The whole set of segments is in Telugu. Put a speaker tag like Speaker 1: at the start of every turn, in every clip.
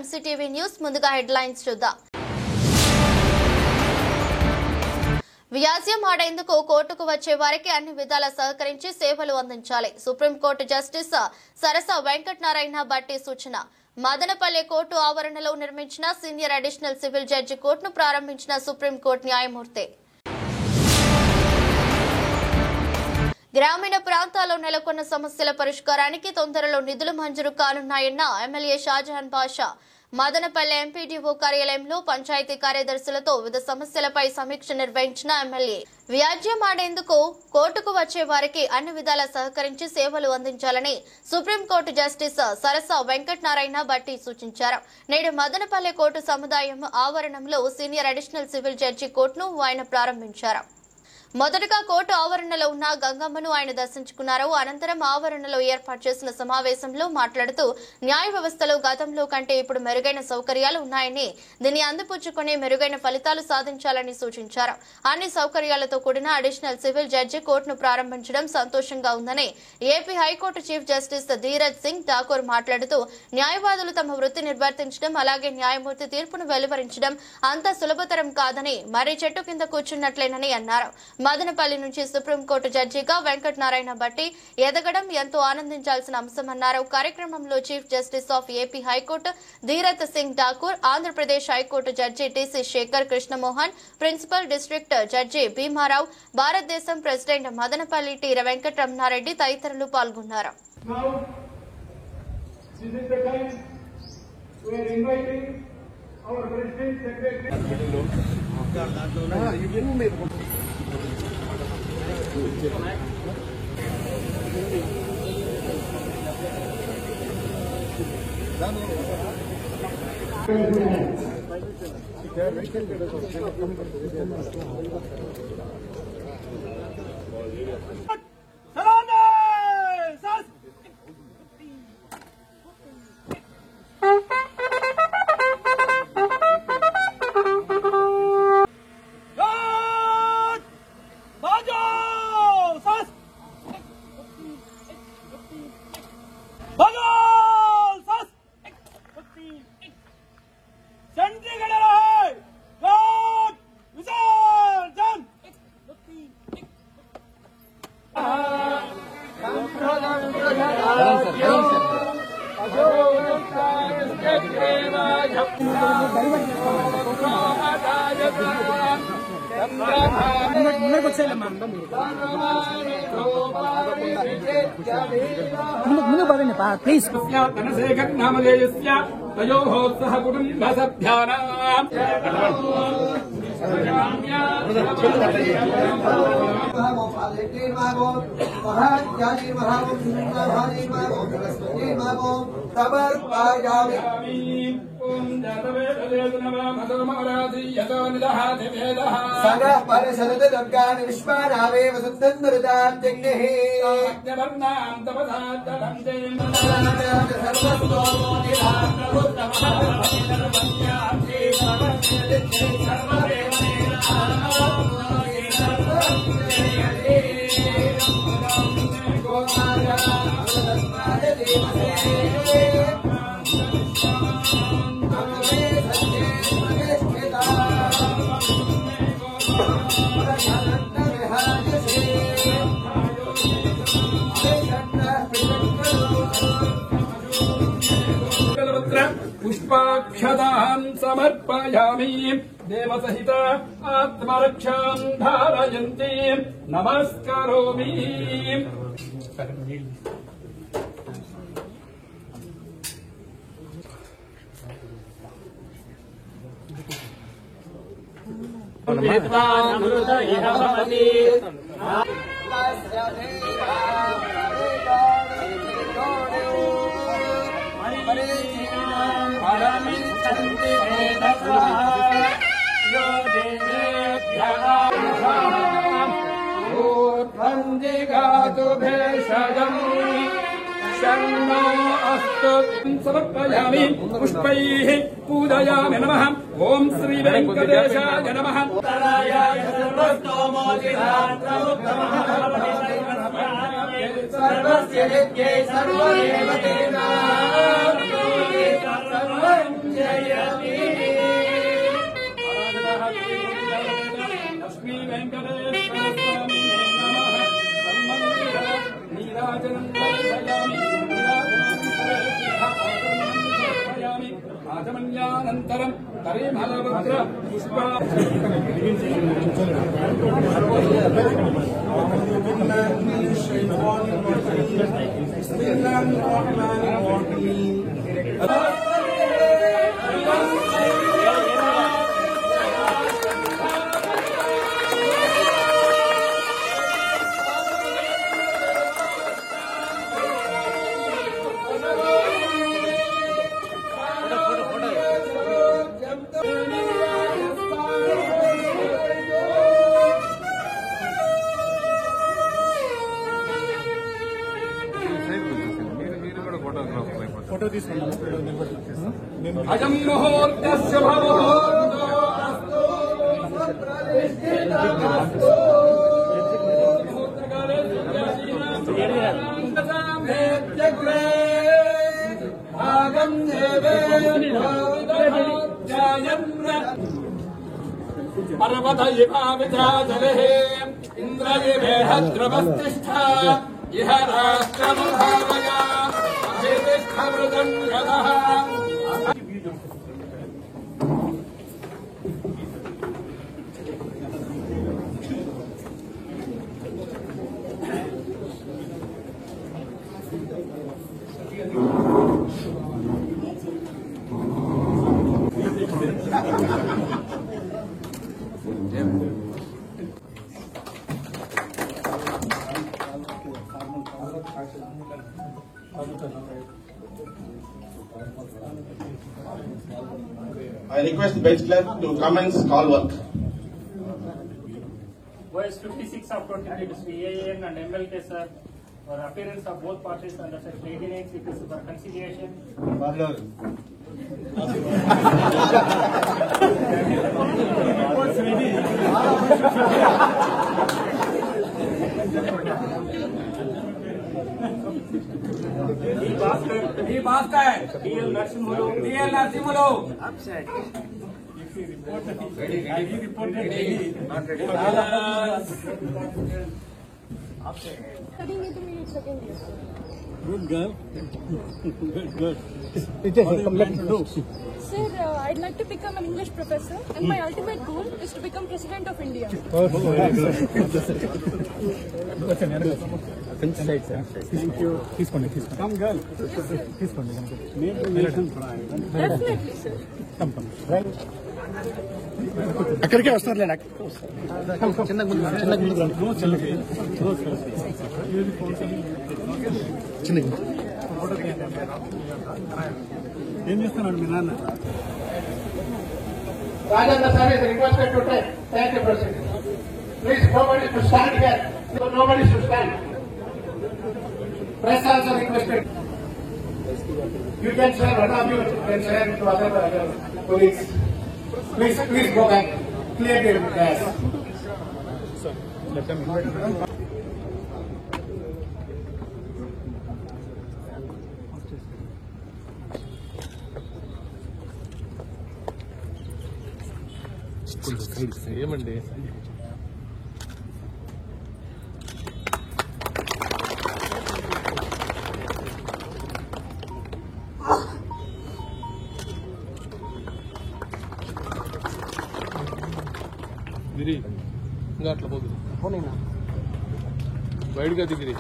Speaker 1: ఎంసీటీవీ న్యూస్ ముందుగా హెడ్లైన్స్ చూద్దాం. వ్యాజ్యం ఆడేందుకు కోర్టుకు వచ్చే వారికి అన్ని విధాలా సహకరించి సేవలు అందించాలి. సుప్రీంకోర్టు జస్టిస్ సరస వెంకటనారాయణ భట్టి సూచన. మదనపల్లె కోర్టు ఆవరణలో నిర్మించిన సీనియర్ అడిషనల్ సివిల్ జడ్జి కోర్టును ప్రారంభించిన సుప్రీంకోర్టు న్యాయమూర్తి. గ్రామీణ ప్రాంతాల్లో నెలకొన్న సమస్యల పరిష్కారానికి తొందరలో నిధులు మంజూరు కానున్నాయన్న ఎమ్మెల్యే షాజహాన్ బాషా. మదనపల్లె ఎంపీడీఓ కార్యాలయంలో పంచాయతీ కార్యదర్శులతో వివిధ సమస్యలపై సమీక్ష నిర్వహించిన ఎమ్మెల్యే వ్యాజ్యం ఆడేందుకు కోర్టుకు వచ్చే వారికి అన్ని విధాలా సహకరించి సేవలు అందించాలని సుప్రీంకోర్టు జస్టిస్ సరస వెంకటనారాయణ భట్టి సూచించారు. నేడు మదనపల్లె కోర్టు సముదాయం ఆవరణంలో సీనియర్ అడిషనల్ సివిల్ జడ్జి కోర్టును ఆయన ప్రారంభించారు. మొదటగా కోర్టు ఆవరణలో ఉన్న గంగమ్మను ఆయన దర్శించుకున్నారు. అనంతరం ఆవరణలో ఏర్పాటు చేసిన సమావేశంలో మాట్లాడుతూ న్యాయ వ్యవస్థలో గతంలో కంటే ఇప్పుడు మెరుగైన సౌకర్యాలు ఉన్నాయని, దీన్ని అందిపుచ్చుకుని మెరుగైన ఫలితాలు సాధించాలని సూచించారు. అన్ని సౌకర్యాలతో కూడిన అడిషనల్ సివిల్ జడ్జి కోర్టును ప్రారంభించడం సంతోషంగా ఉందని AP high court chief justice Dheeraj Singh Thakur మాట్లాడుతూ న్యాయవాదులు తమ వృత్తి నిర్వర్తించడం, అలాగే న్యాయమూర్తి తీర్పును వెలువరించడం అంత సులభతరం కాదని, మర్రి చెట్టు కింద కూర్చున్నట్లేనని అన్నారు. మదనపల్లి నుంచి సుప్రీంకోర్టు జడ్జిగా వెంకటనారాయణ భట్టి ఎదగడం ఎంతో ఆనందించాల్సిన అంశమన్నారు. కార్యక్రమంలో chief justice of AP high court Dheeraj Singh Thakur, Andhra Pradesh high court judge TC Shekhar Krishnamohan, principal district judge Bhimarao, భారతదేశం ప్రెసిడెంట్ మదనపల్లి టి వెంకటరమణారెడ్డి తదితరులు పాల్గొన్నారు.
Speaker 2: ముందు పదండి ప్లీజ్.
Speaker 3: पुष्पाक्षतां समर्पयामि. देवसहित आत्मरक्षां धारयन्ति नमस्करोमि. समर्पयामि. पुष्पैः पूजयामि. नमः. ओम श्री वेंकटेशाय नमः. सर्वस्य यज्ञे सर्वदेवतेनां లక్ష్మీ వెంకటేశ్వర స్వామి నమః. తన్మందిర నీరాజనం దర్శయామి. ఆచమన్యానంతరం పరిమళవృక్ష పుష్ప అజం ముహూర్తస్య భవోర్తో అస్తు ముహూర్తకాలే ఆగం పర్వత ఇవావిధాజలే ఇంద్రయేహద్రవస్తిష్ఠ ఇహ రాష్ట్రముధారయ అభితిష్ఠమృతం యదః.
Speaker 4: I request the bench clerk to commence call work.
Speaker 5: Verse 56 of 23 to AAN and MLK, sir, for appearance of both parties under section 89, it is for conciliation.
Speaker 3: ఈ Bhaskar
Speaker 5: DL Narsimhulu.
Speaker 3: DL Narasimhulu
Speaker 6: Studying intermediate second year, sir.
Speaker 2: Good girl. Good. Teacher, come let me do.
Speaker 6: Sir, I'd like to become an English professor, and my ultimate goal is to become President of India.
Speaker 2: Thank you. Come, girl.
Speaker 6: Definitely, sir.
Speaker 2: Come. అక్కడికే వస్తారులే నాకు చిన్నగా ముందు ఏం చేస్తున్నాడు మీ నాన్న
Speaker 7: Rajendra sir is requested to take the proceedings. Please, nobody to stand here. Nobody should stand. Press also requested. You can share, one of you can share to other colleagues. Please go back. Clear the gas.
Speaker 8: ఏమండి గిరి ఇంకా అట్లా పోతుంది బయటగా దిగిరి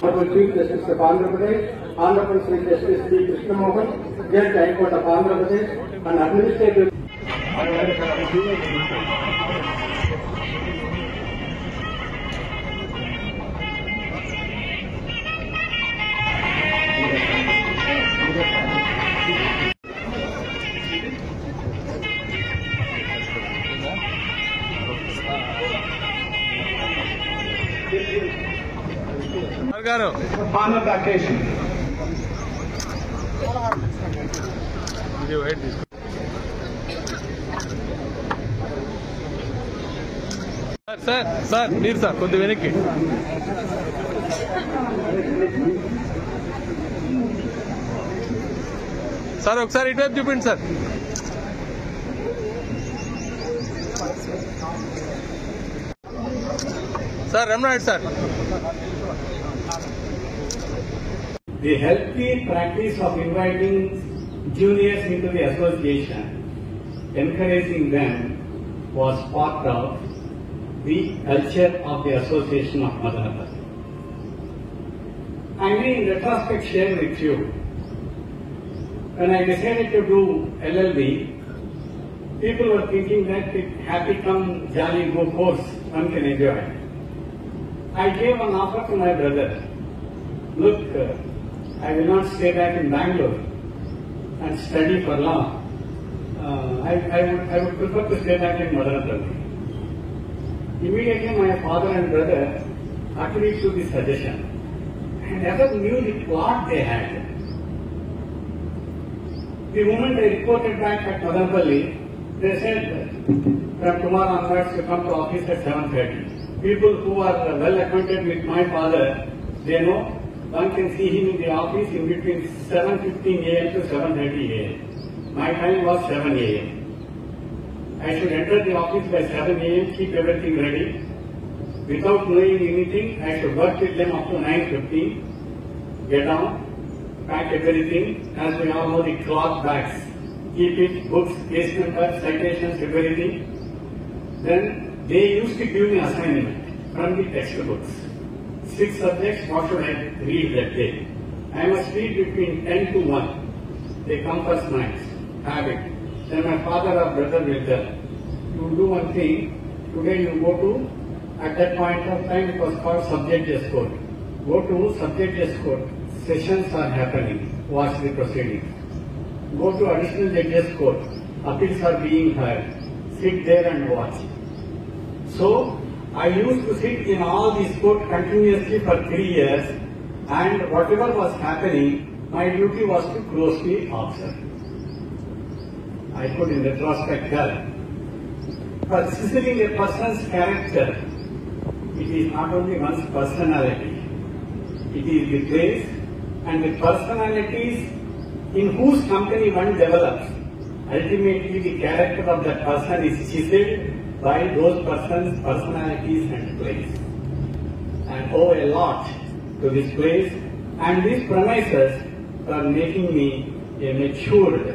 Speaker 7: Honorable Chief Justice of Andhra Pradesh, Honorable Sri Justice P. Krishna Mohan, Judge High Court of Andhra Pradesh, and Administrative.
Speaker 8: గారు
Speaker 7: Honor the occasion.
Speaker 8: ఇది వైట్ తీసుకో సార్ మీరు సార్ కొద్ది వెనక్కి సార్ ఒకసారి ఇటువైపు చూపిండి సార్. సార్ రమణాడు sir.
Speaker 7: The healthy practice of inviting juniors into the association, encouraging them, was part of the culture of the Association of Madanapalli. I may in retrospect share with you, when I decided to do LLB, people were thinking that it happy come jolly go course one can enjoy. I gave an offer to my brother. Look, I will not stay back in Bangalore and study for law. I would prefer to stay back in Madanapalli. Immediately my father and brother agreed to the suggestion. I never knew the plot they had. The moment I reported back at Madanapalli, they said, from tomorrow onwards you come to office at 7:30. People who are well acquainted with my father, they know one can see him in the office in between 7:15 a.m. to 7:30 a.m. My time was 7 a.m. I should enter the office by 7 a.m., keep everything ready. Without knowing anything, I should work with them up to 9:15, get down, pack everything, as we all know the cloth bags, keep it, books, case numbers, citations, everything. Then they used to give me assignment from the textbooks. 6 subjects, what should I read that day? I must read between 10 to 1. They come first night, have it. Then my father or brother will tell, you do one thing, today you go to, at that point of time it was called sub-judges court. Go to sub-judges court, sessions are happening, watch the proceedings. Go to additional judges court, appeals are being heard, sit there and watch. So, I used to sit in all these courts continuously for 3 years, and whatever was happening, my duty was to closely observe. I could in retrospect tell, for sizzling a person's character, it is not only one's personality, it is the place and the personalities in whose company one develops. Ultimately, the character of that person is chiseled by those persons' personalities and place. I owe a lot to this place and these premises for making me a matured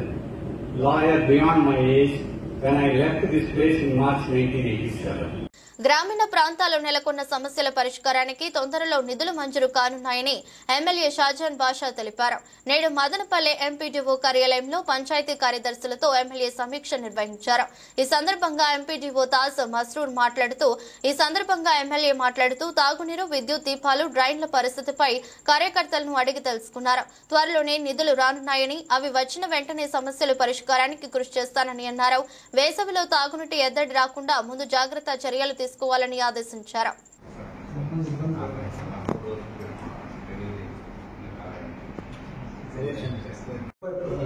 Speaker 7: lawyer beyond my age when I left this place in March 1987.
Speaker 1: గ్రామీణ ప్రాంతాల్లో నెలకొన్న సమస్యల పరిష్కారానికి తొందరలో నిధులు మంజూరు కానున్నాయని ఎమ్మెల్యే షాజహాన్ బాషా తెలిపారు. నేడు మదనపల్లె ఎంపీడీఓ కార్యాలయంలో పంచాయతీ కార్యదర్శులతో ఎమ్మెల్యే సమీక్ష నిర్వహించారు. ఈ సందర్భంగా ఎంపీడీఓ తాజ్ మస్రూర్ మాట్లాడుతూ తాగునీరు, విద్యుత్ దీపాలు, డ్రైన్ల పరిస్థితిపై కార్యకర్తలను అడిగి తెలుసుకున్నారు. త్వరలోనే నిధులు రానున్నాయని, అవి వచ్చిన వెంటనే సమస్యల పరిష్కారానికి కృషి చేస్తానని అన్నారు. వేసవిలో తాగునీటి ఎద్దడి రాకుండా ముందు జాగ్రత్త చర్యలు తీసుకోవాలని ఆదేశించారు.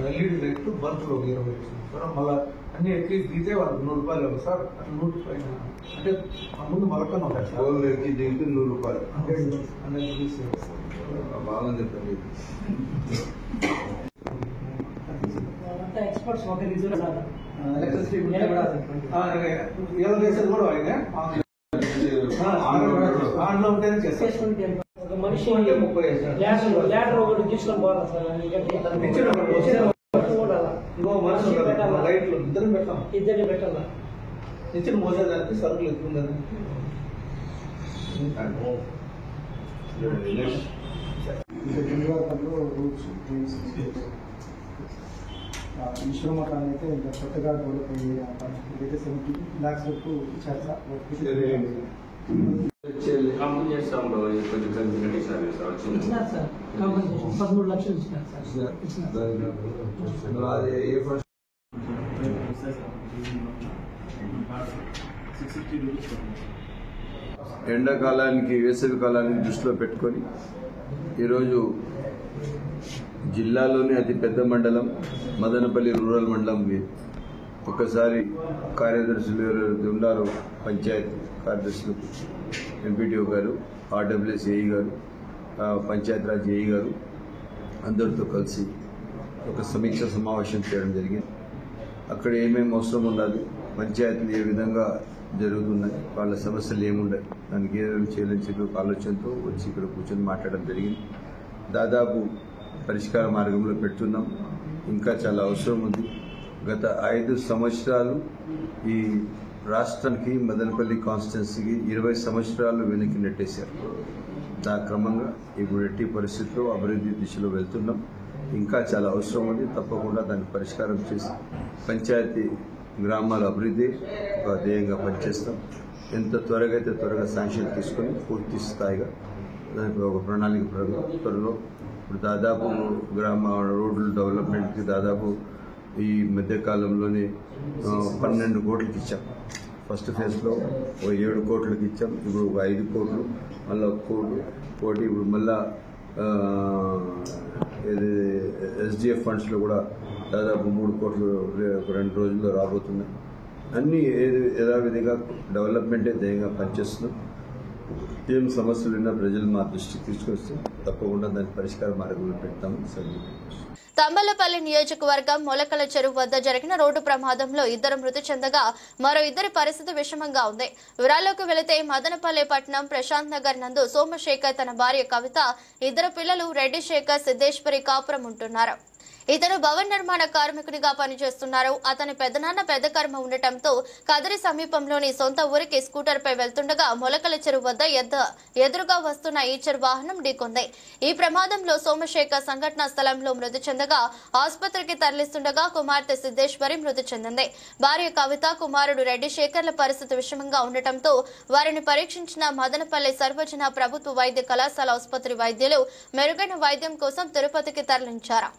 Speaker 9: ఎల్ఈడి లైట్ బల్బులు 20 సార్, మళ్ళీ అన్ని ఎట్లీస్ట్ దిగితే వాళ్ళకి 100 రూపాయలు సార్. అట్లా 100 పైన అంటే ముందు మలకన్నా ఉంటాయి సార్.
Speaker 10: ఎక్కి దిగితే 100 రూపాయలు బాగా చెప్పండి.
Speaker 9: ఎక్స్పర్ట్స్ ఎలక్ట్రిసిటీ చేసేది కూడా ఆయన ఆన్లో ఉంటేనే చేస్తారు. మనిషి 30 లీటర్ ఒకటి తీసుకొని పోవాలి సార్. ఇంకో మనిషి లైట్లు ఇద్దరిని పెట్టాలా నిచ్చిన మోసేదానికి సరుకులు ఎక్కువ ఉందని విశ్వమకాన్ని అయితే ఇంకా కొత్తగా డెవలప్ అయ్యే అయితే 70 lakhs వరకు ఇచ్చారు సార్. ఇచ్చినారు సార్, 13 లక్షలు ఇచ్చినారు సార్.
Speaker 10: ఎండాకాలానికి, వేసవి కాలానికి దృష్టిలో పెట్టుకొని ఈరోజు జిల్లాలోని అతిపెద్ద మండలం మదనపల్లి రూరల్ మండలంకి ఒకసారి కార్యదర్శులు ఎవరైతే ఉన్నారో పంచాయత్ కార్యదర్శులు, ఎంపీటీఓ గారు, ఆర్డబ్ల్యూఎస్ ఏఈ గారు, పంచాయతీరాజ్ ఏఈ గారు అందరితో కలిసి ఒక సమీక్ష సమావేశం చేయడం జరిగింది. అక్కడ ఏమేమి అవసరం ఉన్నది, పంచాయతీలు ఏ విధంగా జరుగుతున్నాయి, వాళ్ళ సమస్యలు ఏమున్నాయి, దానికి ఏమేమి చేయాలని చెప్పి ఒక ఆలోచనతో వచ్చి ఇక్కడ కూర్చొని మాట్లాడడం జరిగింది. దాదాపు పరిష్కార మార్గంలో పెడుతున్నాం. ఇంకా చాలా అవసరం ఉంది. గత 5 సంవత్సరాలు ఈ రాష్ట్రానికి మదనపల్లి కాన్స్టిట్యున్సీకి 20 సంవత్సరాలు వెనక్కి నెట్టేశారు. దాని క్రమంగా ఇప్పుడు ఎట్టి పరిస్థితుల్లో అభివృద్ధి దిశలో వెళ్తున్నాం. ఇంకా చాలా అవసరం ఉంది. తప్పకుండా దాన్ని పరిష్కారం చేసి పంచాయతీ గ్రామాల అభివృద్ధి ఒక ధ్యేయంగా పనిచేస్తాం. ఎంత త్వరగా అయితే త్వరగా శాంక్షన్ తీసుకొని పూర్తి స్థాయిగా దానికి ఒక ప్రణాళిక త్వరలో ఇప్పుడు దాదాపు గ్రామ రోడ్ల డెవలప్మెంట్కి దాదాపు ఈ మధ్యకాలంలోనే 12 కోట్లకి ఇచ్చాం. ఫస్ట్ ఫేజ్లో 7 కోట్లకి ఇచ్చాం. ఇప్పుడు 5 కోట్లు, మళ్ళీ 1 కోటి ఇప్పుడు మళ్ళా ఎస్డిఎఫ్ ఫండ్స్లో కూడా దాదాపు 3 కోట్లు 2 రోజుల్లో రాబోతున్నాయి. అన్ని యథావిధిగా డెవలప్మెంటే ధ్యేయంగా పనిచేస్తున్నాం. ఏం సమస్యలు ఉన్నా ప్రజలు మా దృష్టికి తీసుకొస్తే తప్పకుండా దాని పరిష్కార మార్గంలో పెడతాము.
Speaker 1: తంబలపల్లి నియోజకవర్గం మొలకల చెరువు వద్ద జరిగిన రోడ్డు ప్రమాదంలో 2 మృతి చెందగా మరో 2 పరిస్థితి విషమంగా ఉంది. వివరాల్లోకి వెళితే మదనపల్లి పట్టణం ప్రశాంత్ నగర్ నందు సోమశేఖర్ తన భార్య కవిత, 2 పిల్లలు రెడ్డి శేఖర్, సిద్దేశ్వరి కాపురం ఉంటున్నారు. ఇతను భవన నిర్మాణ కార్మికునిగా పనిచేస్తున్నారు. అతని పెదనాన్న పెద్ద కర్మ ఉండటంతో కదిరి సమీపంలోని సొంత ఊరికి స్కూటర్ పై వెళ్తుండగా మొలకల చెరువు వద్ద ఎదురుగా వస్తున్న ఈచర్ వాహనం ఢీకొంది. ఈ ప్రమాదంలో సోమశేఖర్ సంఘటనా స్థలంలో మృతి చెందగా ఆసుపత్రికి తరలిస్తుండగా కుమార్తె సిద్దేశ్వరి మృతి చెందింది. భార్య కవిత, కుమారుడు రెడ్డి శేఖర్ల పరిస్థితి విషమంగా ఉండటంతో వారిని పరీక్షించిన మదనపల్లి సర్వజన ప్రభుత్వ వైద్య కళాశాల ఆసుపత్రి వైద్యులు మెరుగైన వైద్యం కోసం తిరుపతికి తరలించారు.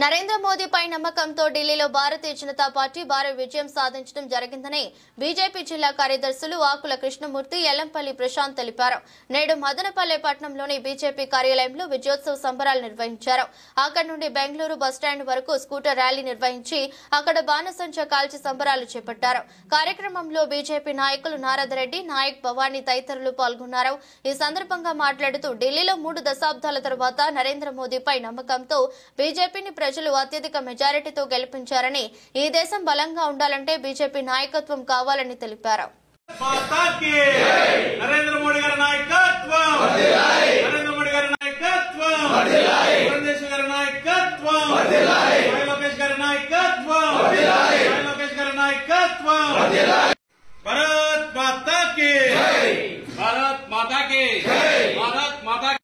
Speaker 1: నరేంద్ర మోదీపై నమ్మకంతో ఢిల్లీలో భారతీయ జనతా పార్టీ భారీ విజయం సాధించడం జరిగిందని బీజేపీ జిల్లా కార్యదర్శులు ఆకుల కృష్ణమూర్తి, ఎల్లంపల్లి ప్రశాంత్ తెలిపారు. నేడు మదనపల్లె పట్టణంలోని బీజేపీ కార్యాలయంలో విజయోత్సవ సంబరాలు నిర్వహించారు. అక్కడి నుండి బెంగళూరు బస్టాండ్ వరకు స్కూటర్ ర్యాలీ నిర్వహించి అక్కడ బాణసంచ కాల్చి సంబరాలు చేపట్టారు. కార్యక్రమంలో బీజేపీ నాయకులు నారదరెడ్డి, నాయక్, భవానీ తదితరులు పాల్గొన్నారు. ఈ సందర్భంగా మాట్లాడుతూ ఢిల్లీలో 3 దశాబ్దాల తర్వాత నరేంద్ర మోదీపై నమ్మకంతో బీజేపీని ప్రజలు అత్యధిక మెజారిటీతో గెలిపించారని, ఈ దేశం బలంగా ఉండాలంటే బీజేపీ నాయకత్వం కావాలని తెలిపారు.
Speaker 11: నరేంద్ర మోడీ గారి నాయకత్వం, నరేంద్ర మోడీ గారి నాయకత్వం, చంద్రశేఖర్ గారి నాయకత్వం, లోకేష్ గారి నాయకత్వం, లోకేష్ గారి నాయకత్వం. భారత్ మాతా కీ, భారత్ మాతా కీ, భారత్ మాతా కీ.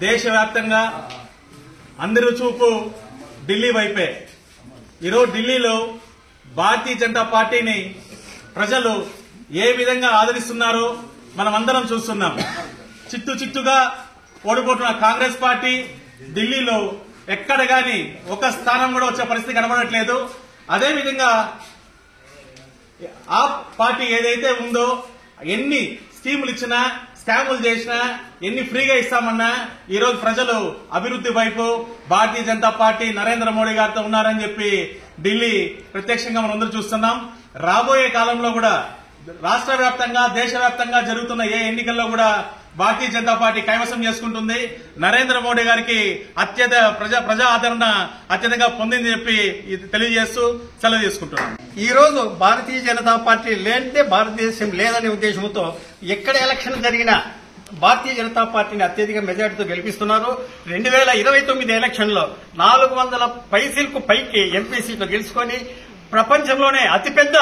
Speaker 11: దేశవ్యాప్తంగా అందరూ చూపు ఢిల్లీ వైపే. ఈరోజు ఢిల్లీలో భారతీయ జనతా పార్టీని ప్రజలు ఏ విధంగా ఆదరిస్తున్నారో మనమందరం చూస్తున్నాం. చిత్తుగా ఓడిపోతున్న కాంగ్రెస్ పార్టీ ఢిల్లీలో ఎక్కడ గాని ఒక స్థానం కూడా వచ్చే పరిస్థితి కనబడట్లేదు. అదేవిధంగా ఆ పార్టీ ఏదైతే ఉందో ఎన్ని స్కీములు ఇచ్చినా స్కాములు చేసినా, ఎన్ని ఫ్రీగా ఇస్తామన్నా ఈ రోజు ప్రజలు అభివృద్ధి వైపు భారతీయ జనతా పార్టీ నరేంద్ర మోడీ గారితో ఉన్నారని చెప్పి ఢిల్లీ ప్రత్యక్షంగా మనం అందరూ చూస్తున్నాం. రాబోయే కాలంలో కూడా రాష్ట్ర వ్యాప్తంగా, దేశవ్యాప్తంగా జరుగుతున్న ఏ ఎన్నికల్లో కూడా భారతీయ జనతా పార్టీ కైవసం చేసుకుంటుంది. నరేంద్ర మోడీ గారికి ప్రజా ఆదరణ అత్యధికంగా పొందిందని చెప్పి తెలియజేస్తూ సెలవు తీసుకుంటున్నాం.
Speaker 12: ఈ రోజు భారతీయ జనతా పార్టీ లేనిదే భారతదేశం లేదనే ఉద్దేశంతో ఎక్కడ ఎలక్షన్ జరిగినా భారతీయ జనతా పార్టీని అత్యధిక మెజార్టీతో గెలిపిస్తున్నారు. 2029 ఎలక్షన్ లో 400 పైసలకు పైకి ఎంపీ సీట్లు గెలుచుకొని ప్రపంచంలోనే అతిపెద్ద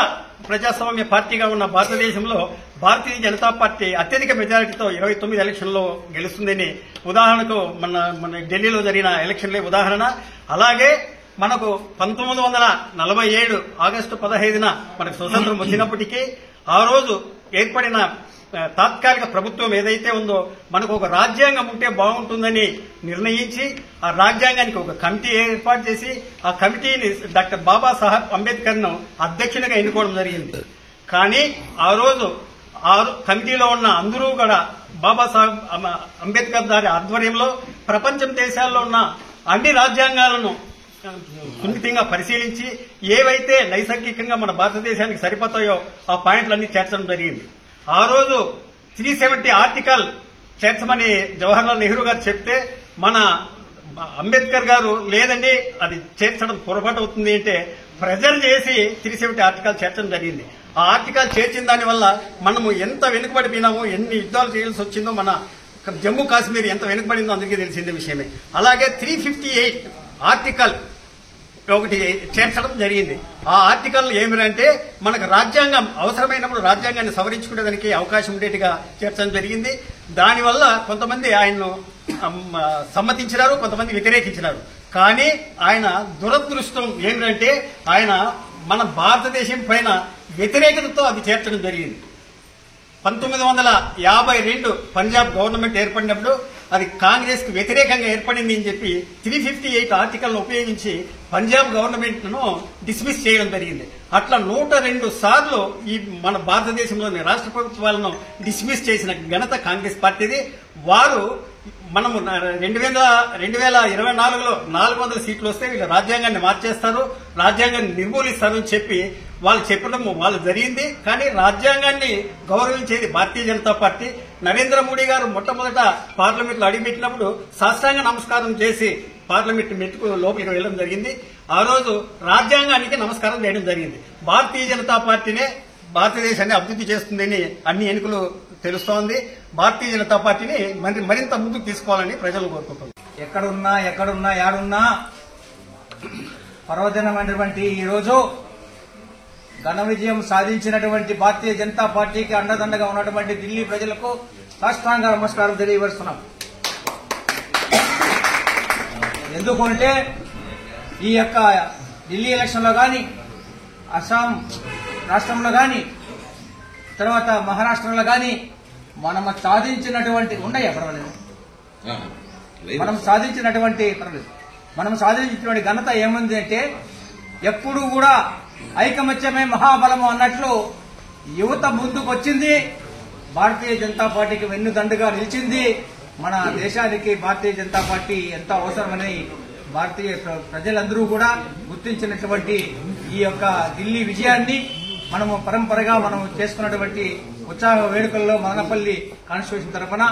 Speaker 12: ప్రజాస్వామ్య పార్టీగా ఉన్న భారతదేశంలో భారతీయ జనతా పార్టీ అత్యధిక మెజారిటీతో 29 ఎలక్షన్లో గెలుస్తుందని ఉదాహరణకు మన ఢిల్లీలో జరిగిన ఎలక్షన్లే ఉదాహరణ. అలాగే మనకు 1947 ఆగస్టు 15న మనకు స్వతంత్రం వచ్చినప్పటికీ ఆ రోజు ఏర్పడిన తాత్కాలిక ప్రభుత్వం ఏదైతే ఉందో మనకు ఒక రాజ్యాంగం ఉంటే బాగుంటుందని నిర్ణయించి ఆ రాజ్యాంగానికి ఒక కమిటీ ఏర్పాటు చేసి ఆ కమిటీని డాక్టర్ బాబాసాహెబ్ అంబేద్కర్ ను అధ్యక్షునిగా ఎన్నుకోవడం జరిగింది. కానీ ఆ రోజు ఆ కమిటీలో ఉన్న అందరూ కూడా బాబాసాహెబ్ అంబేద్కర్ గారి ఆధ్వర్యంలో ప్రపంచం దేశాల్లో ఉన్న అన్ని రాజ్యాంగాలను సున్నితంగా పరిశీలించి ఏవైతే నైసర్గికంగా మన భారతదేశానికి సరిపోతాయో ఆ పాయింట్లన్నీ చేర్చడం జరిగింది. ఆ రోజు 370 ఆర్టికల్ చేర్చమని జవహర్లాల్ నెహ్రూ గారు చెప్తే మన అంబేద్కర్ గారు లేదండి అది చేర్చడం పొరపాటు అవుతుంది అంటే ప్రెజర్ చేసి 370 ఆర్టికల్ చేర్చడం జరిగింది. ఆ ఆర్టికల్ చేర్చిన దానివల్ల మనము ఎంత వెనుకబడిపోయినామో, ఎన్ని యుద్ధాలు చేయాల్సి వచ్చిందో, మన జమ్మూ కాశ్మీర్ ఎంత వెనుకబడిందో అందరికీ తెలిసిందే విషయమే. అలాగే 358 ఆర్టికల్ ఒకటి చేర్చడం జరిగింది. ఆ ఆర్టికల్ ఏమిటంటే మనకు రాజ్యాంగం అవసరమైనప్పుడు రాజ్యాంగాన్ని సవరించుకునేదానికి అవకాశం ఉండేట్టుగా చేర్చడం జరిగింది. దానివల్ల కొంతమంది ఆయన్ను సమ్మతించినారు, కొంతమంది వ్యతిరేకించినారు. కానీ ఆయన దురదృష్టం ఏమిటంటే ఆయన మన భారతదేశం పైన వ్యతిరేకతతో అది చేర్చడం జరిగింది. 1952 పంజాబ్ గవర్నమెంట్ ఏర్పడినప్పుడు అది కాంగ్రెస్ కు వ్యతిరేకంగా ఏర్పడింది అని చెప్పి 358 ఆర్టికల్ ఉపయోగించి పంజాబ్ గవర్నమెంట్ ను డిస్మిస్ చేయడం జరిగింది. అట్లా 102 సార్లు ఈ మన భారతదేశంలోని రాష్ట్ర ప్రభుత్వాలను డిస్మిస్ చేసిన ఘనత కాంగ్రెస్ పార్టీది. వారు మనము 2024లో 400 సీట్లు వస్తే వీళ్ళు రాజ్యాంగాన్ని మార్చేస్తారు, రాజ్యాంగాన్ని నిర్మూలిస్తారని చెప్పి వాళ్ళు చెప్పడం వాళ్ళు జరిగింది. కానీ రాజ్యాంగాన్ని గౌరవించేది భారతీయ జనతా పార్టీ. నరేంద్ర మోడీ గారు మొట్టమొదట పార్లమెంట్ లో అడుగుపెట్టినప్పుడు సాష్టాంగ నమస్కారం చేసి పార్లమెంట్ మెట్టుకు లోపలికి వెళ్లడం జరిగింది. ఆ రోజు రాజ్యాంగానికి నమస్కారం చేయడం జరిగింది. భారతీయ జనతా పార్టీనే భారతదేశాన్ని అభివృద్ధి చేస్తుందని అన్ని ఎన్నికలు తెలుస్తోంది. భారతీయ జనతా పార్టీని మరింత ముందుకు తీసుకోవాలని ప్రజలు కోరుకుంటున్నారు.
Speaker 13: ఎక్కడున్నా యాడున్నా పర్వదినమైనటువంటి ఈ రోజు ఘన విజయం సాధించినటువంటి భారతీయ జనతా పార్టీకి అండదండగా ఉన్నటువంటి ఢిల్లీ ప్రజలకు సాష్టాంగ నమస్కారం తెలియజేస్తున్నాం. ఎందుకంటే ఈ యొక్క ఢిల్లీ ఎలక్షన్లో కానీ, అస్సాం రాష్ట్రంలో కానీ, తర్వాత మహారాష్ట్రలో కానీ మనం సాధించినటువంటి మనం సాధించినటువంటి ఘనత ఏముంది అంటే ఎప్పుడు కూడా ఐకమత్యమే మహాబలము అన్నట్లు యువత ముందుకు వచ్చింది. భారతీయ జనతా పార్టీకి వెన్నుదండుగా నిలిచింది. మన దేశానికి భారతీయ జనతా పార్టీ ఎంత అవసరమని భారతీయ ప్రజలందరూ కూడా గుర్తించినటువంటి ఈ యొక్క ఢిల్లీ విజయాన్ని మనము పరంపరగా మనం చేసుకున్నటువంటి ఉత్సాహ వేడుకల్లో మదనపల్లి కాన్స్టిట్యూషన్ తరఫున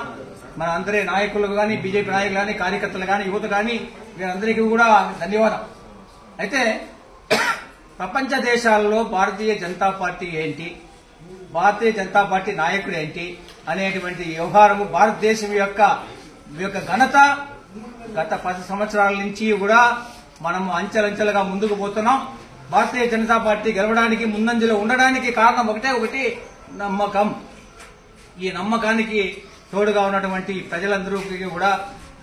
Speaker 13: మన అందరి నాయకులు కానీ, బీజేపీ నాయకులు కానీ, కార్యకర్తలు కానీ, యువత కానీ వీరందరికీ కూడా ధన్యవాదం. అయితే ప్రపంచ దేశాల్లో భారతీయ జనతా పార్టీ ఏంటి, భారతీయ జనతా పార్టీ నాయకుడు ఏంటి అనేటువంటి వ్యవహారము భారతదేశం యొక్క ఘనత గత 10 సంవత్సరాల నుంచి కూడా మనము అంచెలంచెలుగా ముందుకు పోతున్నాం. భారతీయ జనతా పార్టీ గెలవడానికి, ముందంజలో ఉండడానికి కారణం ఒకటి నమ్మకం. ఈ నమ్మకానికి తోడుగా ఉన్నటువంటి ప్రజలందరికీ కూడా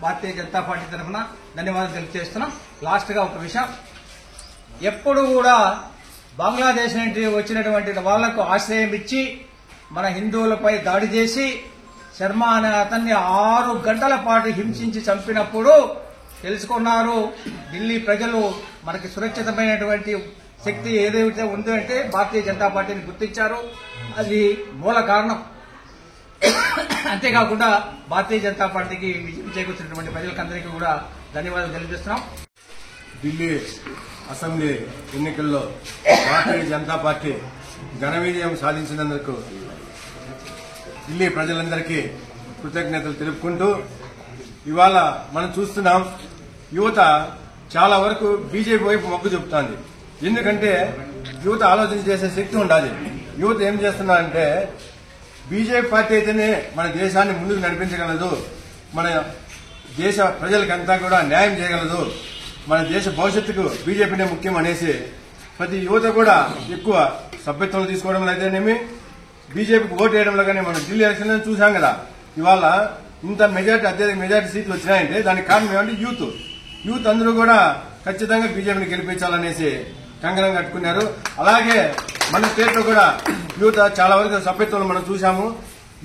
Speaker 13: భారతీయ జనతా పార్టీ తరఫున ధన్యవాదాలు తెలియజేస్తున్నాం. లాస్ట్ గా ఒక విషయం, ఎప్పుడు కూడా బంగ్లాదేశ్ నుండి వచ్చినటువంటి వాళ్లకు ఆశ్రయం ఇచ్చి మన హిందువులపై దాడి చేసి శర్మ అనే అతన్ని 6 గంటల పాటు హింసించి చంపినప్పుడు తెలుసుకున్నారు ఢిల్లీ ప్రజలు మనకి సురక్షితమైనటువంటి శక్తి ఏదైతే ఉందో అంటే భారతీయ జనతా పార్టీని గుర్తించారు. అది మూల కారణం. అంతేకాకుండా భారతీయ జనతా పార్టీకి విజయం చేకూర్చినటువంటి ప్రజలకందరికీ కూడా ధన్యవాదాలు తెలియజేస్తున్నాం.
Speaker 14: ఢిల్లీ అసెంబ్లీ ఎన్నికల్లో భారతీయ జనతా పార్టీ ఘన విజయం సాధించినందుకు ఢిల్లీ ప్రజలందరికీ కృతజ్ఞతలు తెలుపుకుంటూ ఇవాళ మనం చూస్తున్నాం యువత చాలా వరకు బీజేపీ వైపు మొగ్గు చూపుతోంది. ఎందుకంటే యువత ఆలోచన చేసే శక్తి ఉండాలి. యువత ఏం చేస్తున్నారంటే బీజేపీ పార్టీ అయితేనే మన దేశాన్ని ముందుకు నడిపించగలదు, మన దేశ ప్రజలకంతా కూడా న్యాయం చేయగలదు, మన దేశ భవిష్యత్తుకు బీజేపీనే ముఖ్యం అనేసి ప్రతి యువత కూడా ఎక్కువ సభ్యత్వం తీసుకోవడం అయితేనేమి బీజేపీకి ఓటు వేయడంలో కానీ మనం ఢిల్లీ ఎలక్షన్ చూసాం కదా. ఇవాళ ఇంత మెజార్టీ అత్యధిక మెజార్టీ సీట్లు వచ్చినాయంటే దానికి కారణం ఏమంటే యూత్ అందరూ కూడా ఖచ్చితంగా బీజేపీని గెలిపించాలనేసి కంకణం కట్టుకున్నారు. అలాగే మన స్టేట్ లో కూడా యువత చాలా వరకు సభ్యత్వం మనం చూసాము.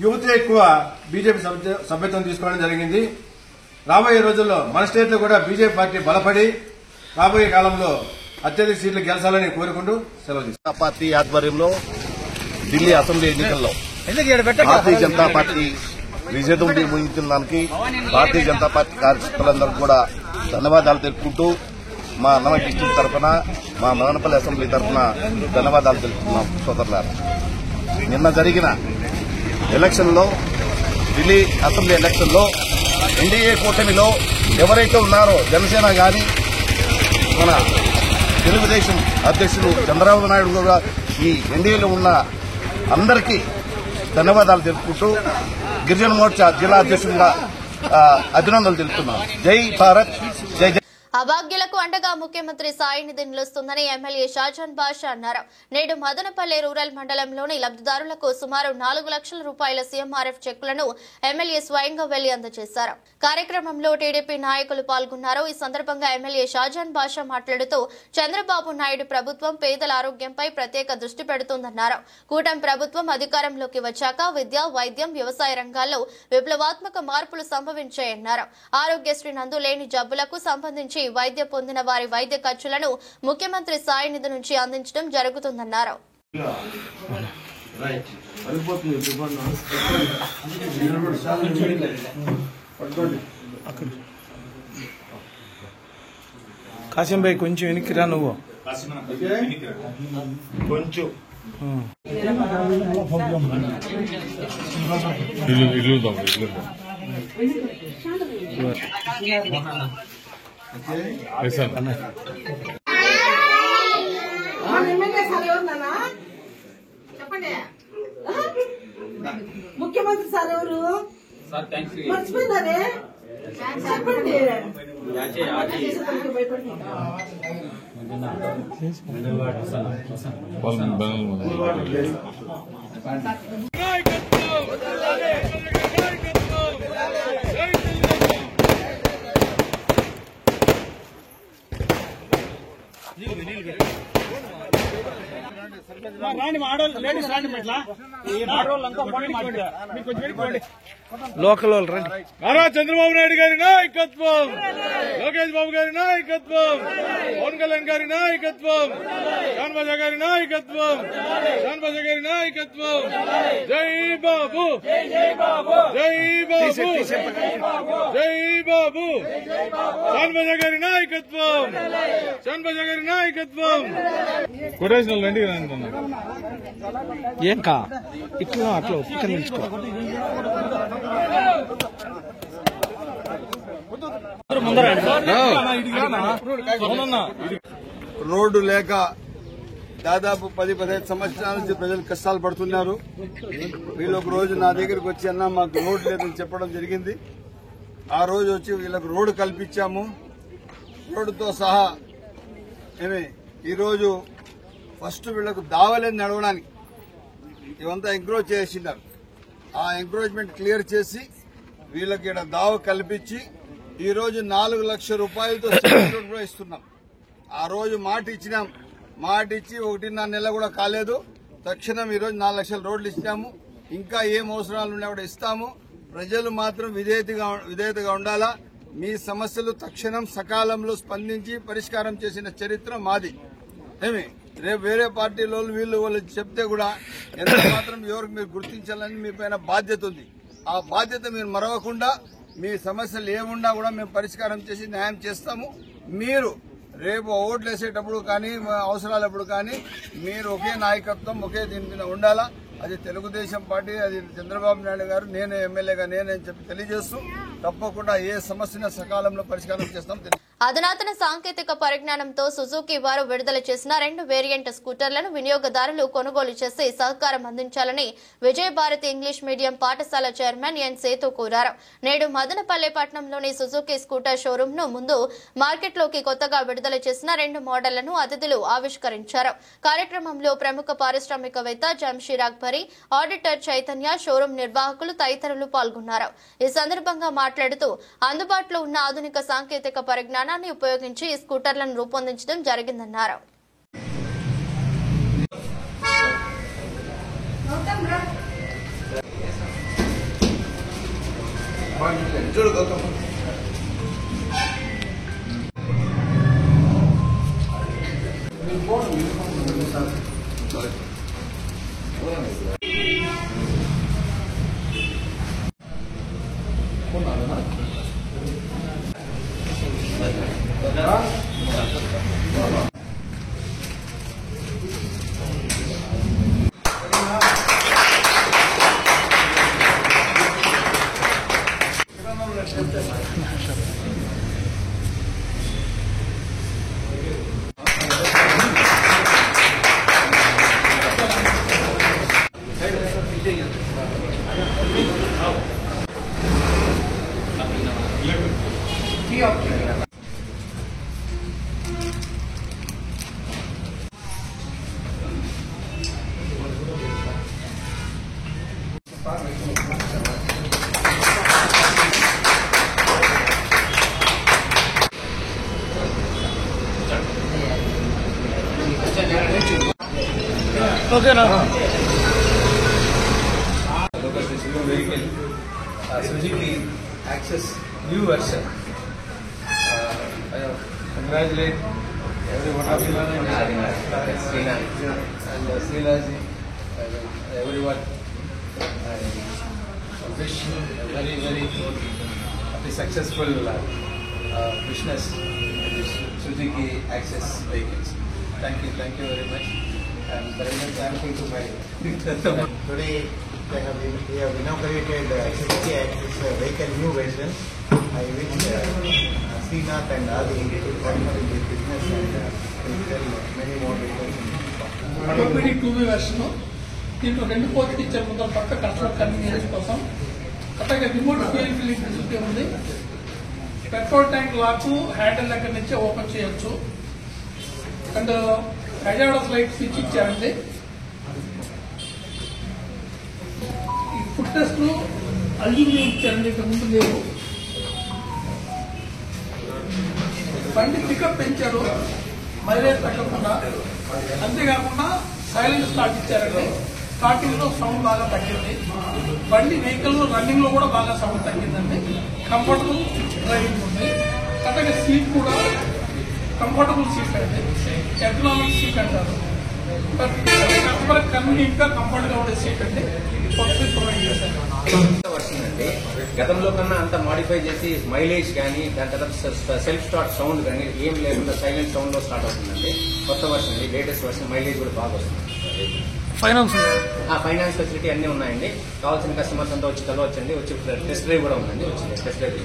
Speaker 14: యువతే ఎక్కువ బీజేపీ సభ్యత్వం తీసుకోవడం జరిగింది. రాబోయే రోజుల్లో మన స్టేట్ లో కూడా బీజేపీ పార్టీ బలపడి రాబోయే కాలంలో అత్యధిక సీట్లు గెలిచాలని కోరుకుంటూ సెలవు తీసుకుంటాం.
Speaker 4: పార్టీ ఆధ్వర్యంలో ఢిల్లీ అసెంబ్లీ ఎన్నికల్లో భారతీయ జనతా పార్టీ విజయం ముగించిన దానికి భారతీయ జనతా పార్టీ కార్యకర్తలందరూ కూడా ధన్యవాదాలు తెలుపుకుంటూ మా అన్నమయ్య డిస్టిక్ తరఫున మా మదనపల్లి అసెంబ్లీ తరఫున ధన్యవాదాలు తెలుపుతున్నాం సోదరులారా. నిన్న జరిగిన ఎలక్షన్లో ఢిల్లీ అసెంబ్లీ ఎలక్షన్లో ఎన్డీఏ కూటమిలో ఎవరైతే ఉన్నారో జనసేన గాని మన తెలుగుదేశం అధ్యక్షులు చంద్రబాబు నాయుడు కూడా ఈ ఎన్డీఏలో ఉన్న అందరికీ ధన్యవాదాలు తెలుపుకుంటూ గిరిజన మోర్చా జిల్లా అధ్యక్షుడిగా అభినందనలు తెలుపుతున్నాను. జై భారత్, జై జై.
Speaker 1: అభాగ్యులకు అండగా ముఖ్యమంత్రి సాయినిధి నిలుస్తుందని ఎమ్మెల్యే షాజహాన్ బాషా అన్నారు. నేడు మదనపల్లె రూరల్ మండలంలోని లబ్దిదారులకు సుమారు 4 లక్షల రూపాయల సీఎంఆర్ఎఫ్ చెక్కులను ఎమ్మెల్యే స్వయంగా వెళ్లి అందజేశారు. కార్యక్రమంలో టీడీపీ నాయకులు పాల్గొన్నారు. ఈ సందర్భంగా ఎమ్మెల్యే షాజహాన్ బాషా మాట్లాడుతూ చంద్రబాబు నాయుడు ప్రభుత్వం పేదల ఆరోగ్యంపై ప్రత్యేక దృష్టి పెడుతోందన్నారు. కూటమి ప్రభుత్వం అధికారంలోకి వచ్చాక విద్య, వైద్యం, వ్యవసాయ రంగాల్లో విప్లవాత్మక మార్పులు సంభవించాయన్నారు. ఆరోగ్యశ్రీ నందు లేని జబ్బులకు సంబంధించి వైద్య పొందిన వారి వైద్య ఖర్చులను ముఖ్యమంత్రి సాయినిధి నుంచి అందించడం జరుగుతుందన్నారు.
Speaker 2: కాసిం భాయ్ కొంచెం వెనక్కి రా, నువ్వు
Speaker 14: కొంచెం
Speaker 15: చెప్పండి. ముఖ్యమంత్రి సార్ ఎవరు మర్చిపోయినారే చెప్పండి.
Speaker 2: లోకల్ వాళ్ళు రండి.
Speaker 8: నారా చంద్రబాబు నాయుడు గారి నాయకత్వం, లోకేష్ బాబు గారి నాయకత్వం, పవన్ కళ్యాణ్ గారి నాయకత్వం, శాన్బాజా గారి నాయకత్వం, శాన్బాజా గారి నాయకత్వం. జై బాబు, జై బాబు, జై బాబు. శాన్బాజా గారి నాయకత్వం, శాన్బాజా గారి నాయకత్వం. కొటేషన్ రండి.
Speaker 2: ఏం కా ఇట్లా అట్లా ఇక్కడ నిలుచుకో.
Speaker 14: రోడ్డు లేక దాదాపు 10-15 సంవత్సరాల నుంచి ప్రజలు కష్టాలు పడుతున్నారు. వీళ్ళు ఒక రోజు నా దగ్గరికి వచ్చి అన్న మాకు రోడ్డు లేదని చెప్పడం జరిగింది. ఆ రోజు వచ్చి వీళ్ళకు రోడ్డు కల్పించాము. రోడ్డుతో సహా ఈరోజు ఫస్ట్ వీళ్లకు దావలేదు నడవడానికి ఇవంతా ఎంక్రోచ్ చేసినారు. ఆ ఎంక్రోచ్మెంట్ క్లియర్ చేసి వీళ్ళకి ఇక్కడ దావ కల్పించి ఈ రోజు 4 లక్షల రూపాయలతో కూడా ఇస్తున్నాం. ఆ రోజు మాట ఇచ్చినాం. మాట ఇచ్చి 1.5 నెల కూడా కాలేదు. తక్షణం ఈ రోజు 4 లక్షల రోడ్లు ఇచ్చినాము. ఇంకా ఏం అవసరాలు ఉన్నా కూడా ఇస్తాము. ప్రజలు మాత్రం విధేయతగా ఉండాలా. మీ సమస్యలు తక్షణం సకాలంలో స్పందించి పరిష్కారం చేసిన చరిత్ర మాది. రేపు వేరే పార్టీలో వీళ్ళు చెప్తే కూడా ఎంత మాత్రం ఎవరికి మీరు గుర్తించాలని మీ పైన బాధ్యత ఉంది.
Speaker 16: ఆ బాధ్యత మీరు మరవకుండా మీ సమస్యలు ఏమున్నా కూడా మేము పరిష్కారం చేసి న్యాయం చేస్తాము. మీరు రేపు ఓట్లు వేసేటప్పుడు కానీ అవసరాలప్పుడు కానీ మీరు ఒకే నాయకత్వం ఒకే దీని మీద ఉండాలా. అది తెలుగుదేశం పార్టీ, అది చంద్రబాబు నాయుడు గారు, నేను ఎమ్మెల్యేగా నేనని చెప్పి తెలియజేస్తూ తప్పకుండా ఏ సమస్యను సకాలంలో పరిష్కారం చేస్తాం.
Speaker 1: అధునాతన సాంకేతిక పరిజ్ఞానంతో సుజుకి వారు విడుదల చేసిన 2 వేరియంట్ స్కూటర్లను వినియోగదారులు కొనుగోలు చేసి సహకారం అందించాలని విజయభారతి ఇంగ్లీష్ మీడియం పాఠశాల చైర్మన్ ఎన్ సేతు కోరారు. నేడు మదనపల్లె పట్టణంలోని సుజుకి స్కూటర్ షోరూమ్ ను ముందు మార్కెట్లోకి కొత్తగా విడుదల చేసిన 2 మోడళ్లను అతిథులు ఆవిష్కరించారు. కార్యక్రమంలో ప్రముఖ పారిశ్రామికవేత్త జంషీర్ అక్బరీ, ఆడిటర్ చైతన్య, షోరూమ్ నిర్వాహకులు తదితరులు పాల్గొన్నారు. ఈ సందర్భంగా మాట్లాడుతూ అందుబాటులో ఉన్న ఆధునిక సాంకేతిక పరిజ్ఞానం ఉపయోగించి ఈ స్కూటర్లను రూపొందించడం జరిగిందన్నారు.
Speaker 9: Suzuki Access new version. I congratulate every one of you and Srilaji, everyone. I wish a very happy successful business with Suzuki Access vehicles. Thank you very much. I am very much thankful to my
Speaker 17: today. We have inaugurated Suzuki Access vehicle new version. I wish Srinath and Adi to continue in this business and sell many more vehicles.
Speaker 18: OPD 2B version. దీంట్లో 2 పోర్ట్లు ఇచ్చారు. ముందు పక్క కస్టమర్ కన్వీనియన్స్ కోసం. అలాగే రిమోట్ ఫ్యూయల్ ఫిల్లింగ్ ఫెసిలిటీ ఉంది. పెట్రోల్ ట్యాంక్ లాక్ హ్యాండిల్ దగ్గర నుంచి ఓపెన్ చేయొచ్చు. అండ్ హైజార్డస్ లైట్ స్విచ్ ఇచ్చారండి. ఫుట్ టెస్ట్ అల్యూమినియం ఇచ్చారండి, ఇక్కడ ముందు లేవు. బండి పికప్ పెంచారు, మైలేజ్ తగ్గకుండా. అంతేకాకుండా సైలెంట్ స్టార్ట్ ఇచ్చారండి. స్టార్టింగ్ లో సౌండ్ బాగా తగ్గింది. బండి వెహికల్ రన్నింగ్ లో కూడా బాగా సౌండ్ తగ్గిందండి. కంఫర్టబుల్ డ్రైవింగ్ ఉంది. అలాగే సీట్ కూడా కంఫర్టబుల్ సీట్ అండి, ఎకనామిక్ సీట్ అంటారు. కస్టమర్ కన్వీనియంట్ గా కంఫర్ట్ గా ఉండే సీట్ అండి.
Speaker 19: వస్తుందండి. గతంలో కన్నా అంత మాడిఫై చేసి మైలేజ్ కానీ దాని తర్వాత సెల్ఫ్ స్టార్ట్ సౌండ్ కానీ ఏం లేకుండా సైలెంట్ సౌండ్ లో స్టార్ట్ అవుతుందండి. కొత్త వర్షన్ అండి, లేటెస్ట్ వర్షన్. మైలేజ్ కూడా బాగా వస్తుంది. ఫైనాన్స్ ఫెసిలిటీ అన్ని ఉన్నాయండి. కావాల్సిన కస్టమర్స్ అంతా వచ్చి కలవచ్చండి. వచ్చి టెస్ట్ డ్రైవ్ కూడా ఉందండి. వచ్చి టెస్ట్ డ్రైవ్.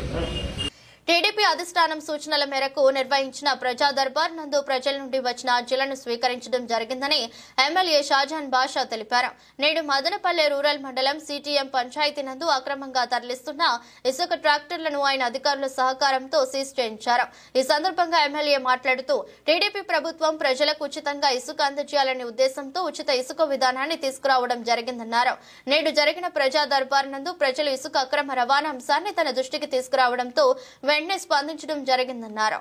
Speaker 1: టీడీపీ అధిష్టానం సూచనల మేరకు నిర్వహించిన ప్రజా దర్బార్ నందు ప్రజల నుండి వచ్చిన అర్జీలను స్వీకరించడం జరిగిందని ఎమ్మెల్యే షాజహాన్ బాషా తెలిపారు. నేడు మదనపల్లె రూరల్ మండలం సిటీఎం పంచాయతీ నందు అక్రమంగా తరలిస్తున్న ఇసుక ట్రాక్టర్లను ఆయన అధికారుల సహకారంతో సీజ్ చేయించారు. ఈ సందర్భంగా ఎమ్మెల్యే మాట్లాడుతూ టీడీపీ ప్రభుత్వం ప్రజలకు ఉచితంగా ఇసుక అందజేయాలనే ఉద్దేశంతో ఉచిత ఇసుక విధానాన్ని తీసుకురావడం జరిగిందన్నారు. నేడు జరిగిన ప్రజా దర్బార్ నందు ప్రజలు ఇసుక అక్రమ రవాణా అంశాన్ని తన దృష్టికి తీసుకురావడంతో వెంటనే స్పందించడం జరిగిందన్నారు.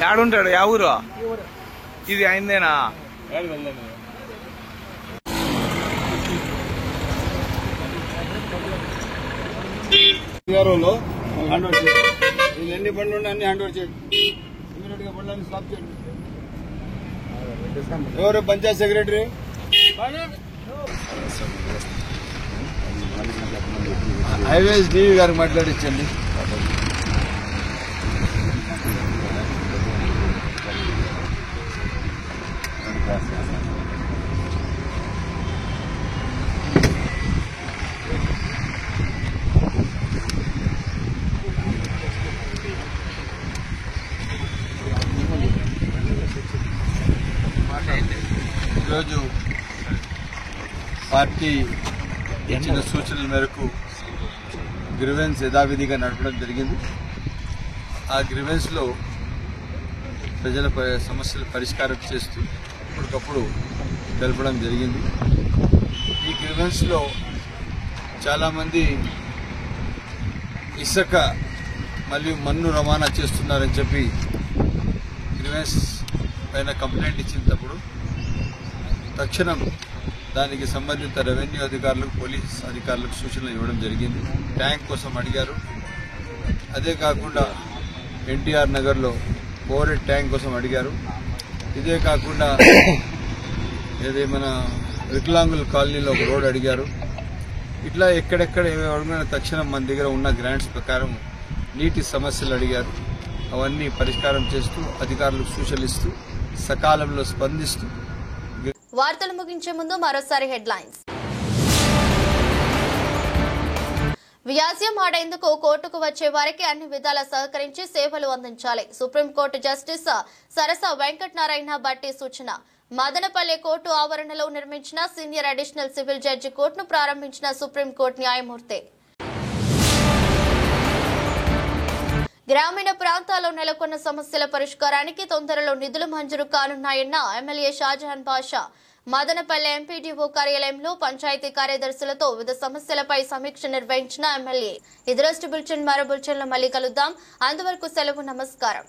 Speaker 20: ఏడుంటాడు? యా ఊరు ఇది? అయిందేనా?
Speaker 2: లో
Speaker 16: వీళ్ళు ఎన్ని బండ్లు ఉన్నాయి అన్ని హ్యాండ్ ఓవర్ చేయండి. ఇమీడియట్ గా బండ్లన్నీ స్టాప్ చేయండి. ఎవరు పంచాయత్ సెక్రటరీ? హైవేస్ డీవీ గారికి మాట్లాడించండి. ఈరోజు పార్టీ ఇచ్చిన సూచనల మేరకు గ్రివెన్స్ యథావిధిగా నడపడం జరిగింది. ఆ గ్రివెన్స్లో ప్రజల సమస్యలు పరిష్కారం చేస్తూ ఇప్పటికప్పుడు తెలపడం జరిగింది. ఈ గ్రివెన్స్లో చాలామంది ఇసుక మరియు మన్ను రవాణా చేస్తున్నారని చెప్పి గ్రివెన్స్ పైన కంప్లైంట్ ఇచ్చినప్పుడు తక్షణం దానికి సంబంధిత రెవెన్యూ అధికారులకు, పోలీస్ అధికారులకు సూచనలు ఇవ్వడం జరిగింది. ట్యాంక్ కోసం అడిగారు. అదే కాకుండా ఎన్టీఆర్ నగర్లో ఓవర్ ట్యాంక్ కోసం అడిగారు. ఇదే కాకుండా మన వికలాంగుల కాలనీలో ఒక రోడ్ అడిగారు. ఇట్లా ఎక్కడెక్కడ అడిగినా తక్షణం మన దగ్గర ఉన్న గ్రాంట్స్ ప్రకారం నీటి సమస్యలు అడిగారు. అవన్నీ పరిష్కారం చేస్తూ అధికారులకు సూచనలు ఇస్తూ సకాలంలో స్పందిస్తూ.
Speaker 1: వార్తలు ముగించే ముందు మరోసారి హెడ్లైన్స్. వ్యాజ్యం ఆడేందుకు కోర్టుకు వచ్చే వారికి అన్ని విధాలా సహకరించి సేవలు అందించాలి. సుప్రీంకోర్టు జస్టిస్ సరస వెంకటనారాయణ భట్టి సూచన. మదనపల్లె కోర్టు ఆవరణలో నిర్మించిన సీనియర్ అడిషనల్ సివిల్ జడ్జి కోర్టును ప్రారంభించిన సుప్రీంకోర్టు న్యాయమూర్తి. గ్రామీణ ప్రాంతాల్లో నెలకొన్న సమస్యల పరిష్కారానికి తొందరలో నిధులు మంజూరు కానున్నాయన్న ఎమ్మెల్యే షాజహాన్ బాషా. మదనపల్లె ఎంపీడీఓ కార్యాలయంలో పంచాయతీ కార్యదర్శులతో వివిధ సమస్యలపై సమీక్ష నిర్వహించిన ఎమ్మెల్యే. ఇది రోజు బులెటిన్. మరో బులెటిన్లో మళ్ళీ కలుద్దాం. అంతవరకు సెలవు. నమస్కారం.